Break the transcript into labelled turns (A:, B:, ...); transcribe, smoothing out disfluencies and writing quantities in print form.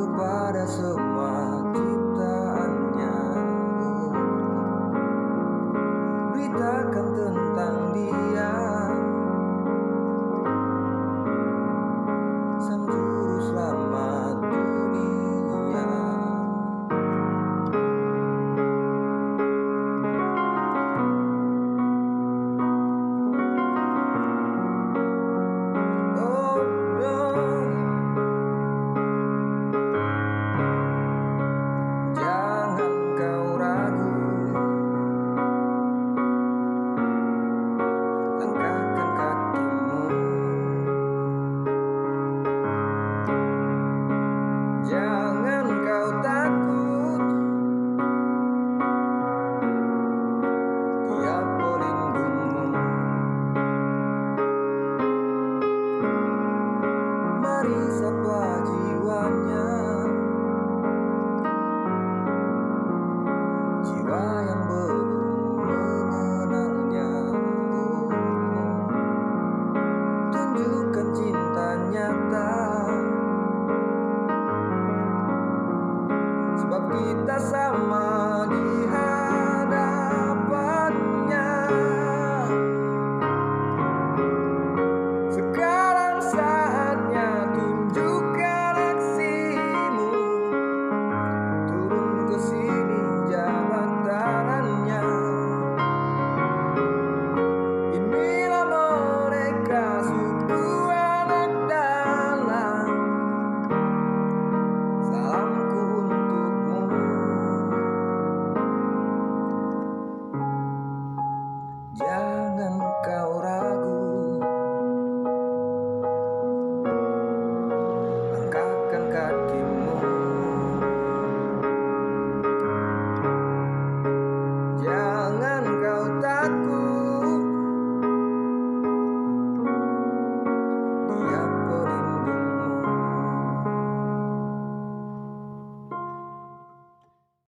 A: kepada semua ciptaannya. Beritakan tentang dia, sang juru selamat dunia. Oh no, jangan kau ragu, langkahkan kakimu. Jangan kau takut, Dia pelindungmu. Mari sapa jiwanya, jiwa yang belum mengenalnya. Tunjukkan cinta nyata, sebab kita sama di hadapannya.